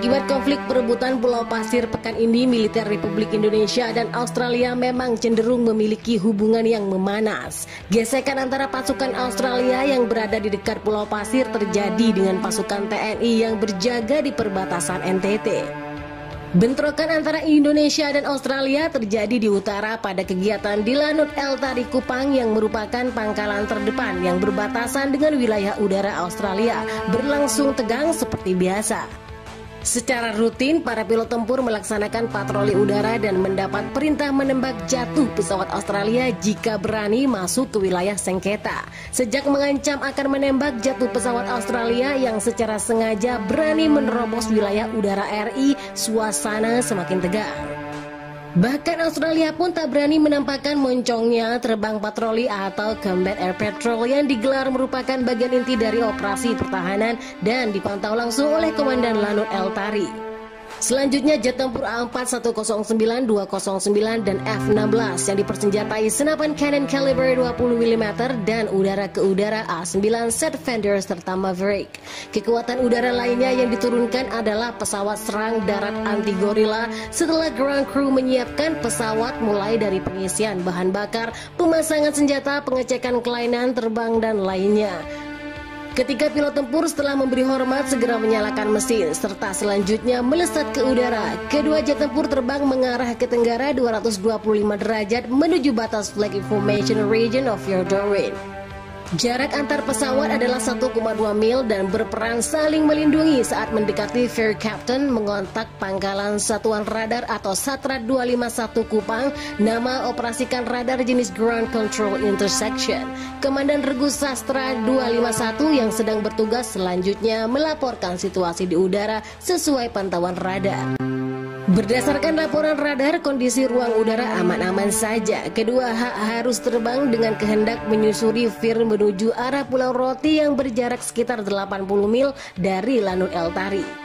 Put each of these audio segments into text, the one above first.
Akibat konflik perebutan Pulau Pasir pekan ini, militer Republik Indonesia dan Australia memang cenderung memiliki hubungan yang memanas. Gesekan antara pasukan Australia yang berada di dekat Pulau Pasir terjadi dengan pasukan TNI yang berjaga di perbatasan NTT. Bentrokan antara Indonesia dan Australia terjadi di utara pada kegiatan di Lanut El Tari Kupang yang merupakan pangkalan terdepan yang berbatasan dengan wilayah udara Australia, berlangsung tegang seperti biasa. Secara rutin, para pilot tempur melaksanakan patroli udara dan mendapat perintah menembak jatuh pesawat Australia jika berani masuk ke wilayah sengketa. Sejak mengancam akan menembak jatuh pesawat Australia yang secara sengaja berani menerobos wilayah udara RI, suasana semakin tegang. Bahkan Australia pun tak berani menampakkan moncongnya. Terbang patroli atau Combat Air Patrol yang digelar merupakan bagian inti dari operasi pertahanan dan dipantau langsung oleh Komandan Lanut El Tari. Selanjutnya jet tempur A4109, 209 dan F-16 yang dipersenjatai senapan cannon kaliber 20 mm dan udara ke udara A9 Setfender serta Maverick. Kekuatan udara lainnya yang diturunkan adalah pesawat serang darat anti gorila setelah ground crew menyiapkan pesawat mulai dari pengisian bahan bakar, pemasangan senjata, pengecekan kelainan terbang dan lainnya. Ketika pilot tempur setelah memberi hormat segera menyalakan mesin serta selanjutnya melesat ke udara. Kedua jet tempur terbang mengarah ke tenggara 225 derajat menuju batas Flag Information Region of Yordorin. Jarak antar pesawat adalah 1,2 mil dan berperan saling melindungi saat mendekati Fair Captain mengontak pangkalan Satuan Radar atau Satrat 251 Kupang. Nama operasikan radar jenis Ground Control Intersection. Komandan Regu Sastra 251 yang sedang bertugas selanjutnya melaporkan situasi di udara sesuai pantauan radar. Berdasarkan laporan radar, kondisi ruang udara aman-aman saja. Kedua hak harus terbang dengan kehendak menyusuri Fir menuju arah Pulau Roti yang berjarak sekitar 80 mil dari Lanut El Tari.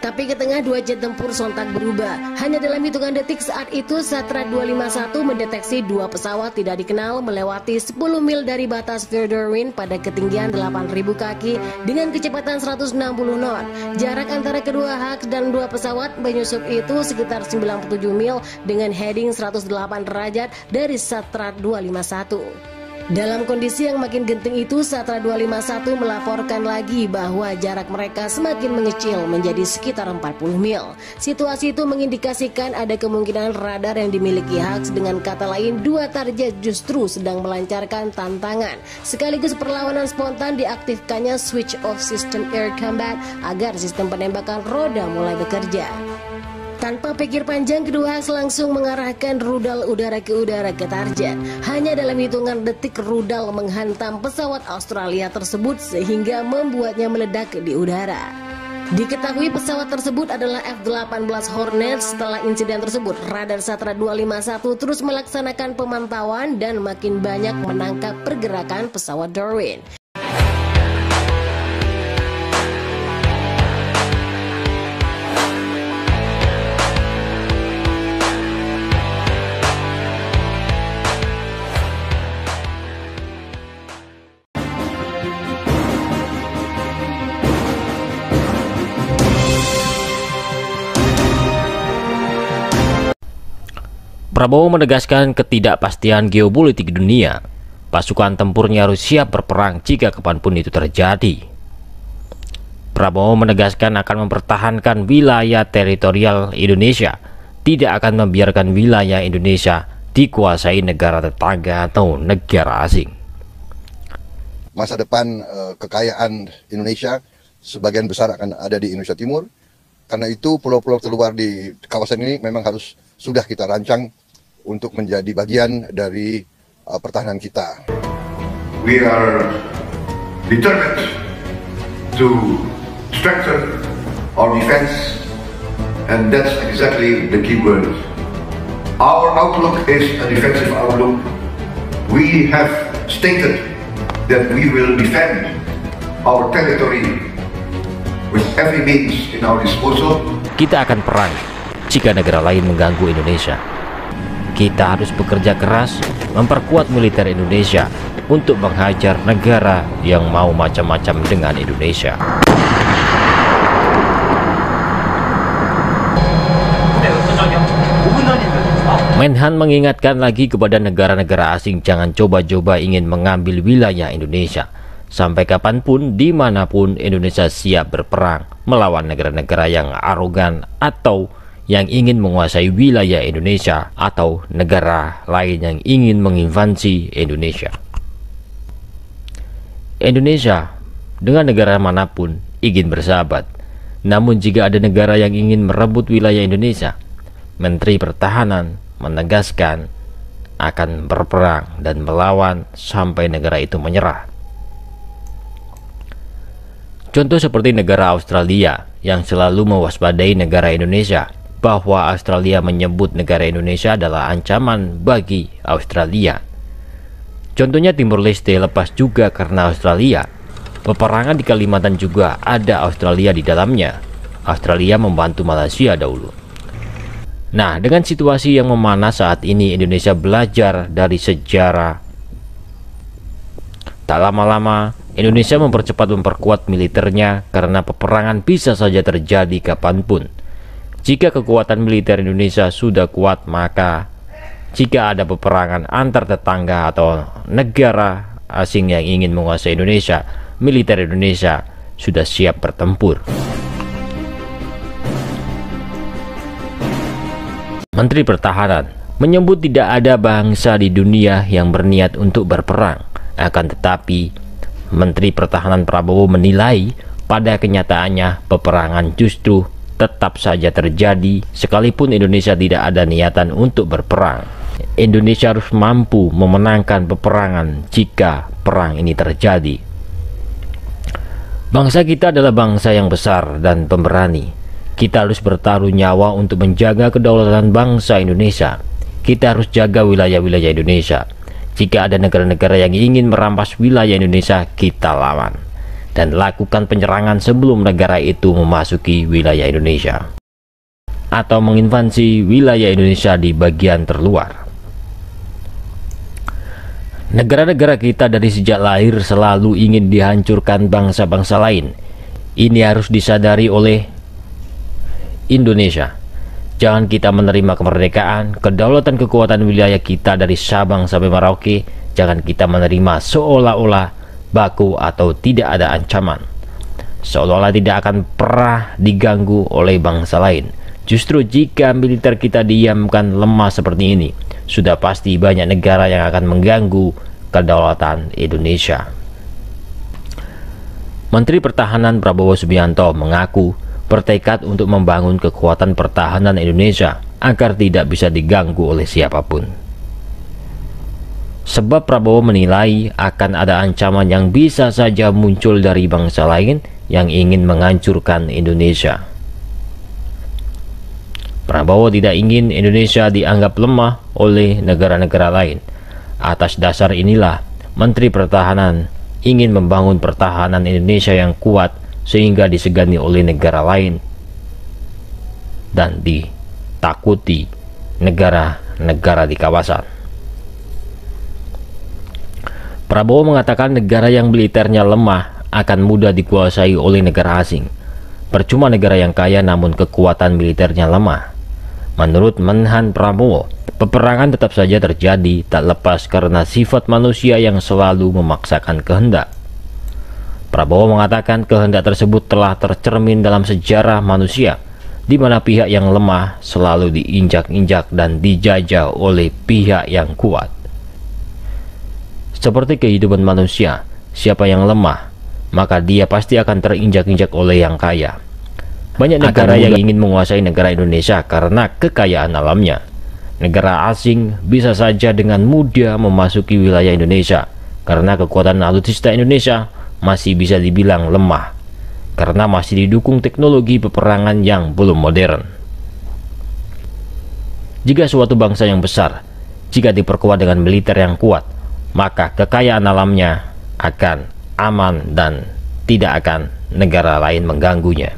Tapi ke tengah dua jet tempur sontak berubah. Hanya dalam hitungan detik saat itu Satra 251 mendeteksi dua pesawat tidak dikenal melewati 10 mil dari batas Yordorin pada ketinggian 8.000 kaki dengan kecepatan 160 knot. Jarak antara kedua hak dan dua pesawat menyusup itu sekitar 97 mil dengan heading 108 derajat dari Satra 251. Dalam kondisi yang makin genting itu, Satra 251 melaporkan lagi bahwa jarak mereka semakin mengecil menjadi sekitar 40 mil. Situasi itu mengindikasikan ada kemungkinan radar yang dimiliki HAX, dengan kata lain dua target justru sedang melancarkan tantangan. Sekaligus perlawanan spontan diaktifkannya switch off system air combat agar sistem penembakan roda mulai bekerja. Tanpa pikir panjang, kedua HAX langsung mengarahkan rudal udara ke target. Hanya dalam hitungan detik rudal menghantam pesawat Australia tersebut sehingga membuatnya meledak di udara. Diketahui pesawat tersebut adalah F-18 Hornet. Setelah insiden tersebut, radar Satra 251 terus melaksanakan pemantauan dan makin banyak menangkap pergerakan pesawat Darwin. Prabowo menegaskan ketidakpastian geopolitik dunia. Pasukan tempurnya harus siap berperang jika kapanpun itu terjadi. Prabowo menegaskan akan mempertahankan wilayah teritorial Indonesia, tidak akan membiarkan wilayah Indonesia dikuasai negara tetangga atau negara asing. Masa depan kekayaan Indonesia sebagian besar akan ada di Indonesia Timur. Karena itu pulau-pulau terluar di kawasan ini memang harus sudah kita rancang untuk menjadi bagian dari pertahanan kita. We are determined to strengthen our defense, and that's exactly the key word. Our outlook is a defensive outlook. We have stated that we will defend our territory with every means in our disposal. Kita akan perang jika negara lain mengganggu Indonesia. Kita harus bekerja keras memperkuat militer Indonesia untuk menghajar negara yang mau macam-macam dengan Indonesia. Menhan mengingatkan lagi kepada negara-negara asing jangan coba-coba ingin mengambil wilayah Indonesia. Sampai kapanpun, dimanapun, Indonesia siap berperang melawan negara-negara yang arogan atau yang ingin menguasai wilayah Indonesia atau negara lain yang ingin menginvasi Indonesia. Indonesia dengan negara manapun ingin bersahabat. Namun jika ada negara yang ingin merebut wilayah Indonesia, Menteri Pertahanan menegaskan akan berperang dan melawan sampai negara itu menyerah. Contoh seperti negara Australia yang selalu mewaspadai negara Indonesia, bahwa Australia menyebut negara Indonesia adalah ancaman bagi Australia. Contohnya Timur Leste lepas juga karena Australia. Peperangan di Kalimantan juga ada Australia di dalamnya. Australia membantu Malaysia dahulu. Nah, dengan situasi yang memanas saat ini, Indonesia belajar dari sejarah. Tak lama-lama, Indonesia memperkuat militernya karena peperangan bisa saja terjadi kapanpun. Jika kekuatan militer Indonesia sudah kuat, maka jika ada peperangan antar tetangga atau negara asing yang ingin menguasai Indonesia, militer Indonesia sudah siap bertempur. Menteri Pertahanan menyebut tidak ada bangsa di dunia yang berniat untuk berperang. Akan tetapi, Menteri Pertahanan Prabowo menilai pada kenyataannya peperangan justru tetap saja terjadi sekalipun Indonesia tidak ada niatan untuk berperang. Indonesia harus mampu memenangkan peperangan jika perang ini terjadi. Bangsa kita adalah bangsa yang besar dan pemberani. Kita harus bertaruh nyawa untuk menjaga kedaulatan bangsa Indonesia. Kita harus jaga wilayah-wilayah Indonesia. Jika ada negara-negara yang ingin merampas wilayah Indonesia, kita lawan dan lakukan penyerangan sebelum negara itu memasuki wilayah Indonesia atau menginvasi wilayah Indonesia di bagian terluar. Negara-negara kita dari sejak lahir selalu ingin dihancurkan bangsa-bangsa lain. Ini harus disadari oleh Indonesia. Jangan kita menerima kemerdekaan, kedaulatan, kekuatan wilayah kita dari Sabang sampai Merauke. Jangan kita menerima seolah-olah baku atau tidak ada ancaman, seolah-olah tidak akan pernah diganggu oleh bangsa lain. Justru jika militer kita diamkan lemah seperti ini, sudah pasti banyak negara yang akan mengganggu kedaulatan Indonesia. Menteri Pertahanan Prabowo Subianto mengaku bertekad untuk membangun kekuatan pertahanan Indonesia agar tidak bisa diganggu oleh siapapun. Sebab Prabowo menilai akan ada ancaman yang bisa saja muncul dari bangsa lain yang ingin menghancurkan Indonesia. Prabowo tidak ingin Indonesia dianggap lemah oleh negara-negara lain. Atas dasar inilah, Menteri Pertahanan ingin membangun pertahanan Indonesia yang kuat sehingga disegani oleh negara lain dan ditakuti negara-negara di kawasan. Prabowo mengatakan negara yang militernya lemah akan mudah dikuasai oleh negara asing. Percuma negara yang kaya namun kekuatan militernya lemah. Menurut Menhan Prabowo, peperangan tetap saja terjadi tak lepas karena sifat manusia yang selalu memaksakan kehendak. Prabowo mengatakan kehendak tersebut telah tercermin dalam sejarah manusia, di mana pihak yang lemah selalu diinjak-injak dan dijajah oleh pihak yang kuat. Seperti kehidupan manusia, siapa yang lemah, maka dia pasti akan terinjak-injak oleh yang kaya. Banyak negara yang ingin menguasai negara Indonesia karena kekayaan alamnya. Negara asing bisa saja dengan mudah memasuki wilayah Indonesia karena kekuatan alutsista Indonesia masih bisa dibilang lemah karena masih didukung teknologi peperangan yang belum modern. Jika suatu bangsa yang besar, jika diperkuat dengan militer yang kuat, maka kekayaan alamnya akan aman dan tidak akan negara lain mengganggunya.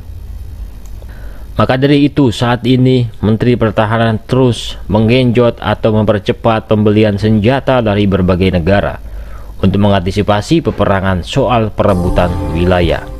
Maka dari itu saat ini Menteri Pertahanan terus menggenjot atau mempercepat pembelian senjata dari berbagai negara untuk mengantisipasi peperangan soal perebutan wilayah.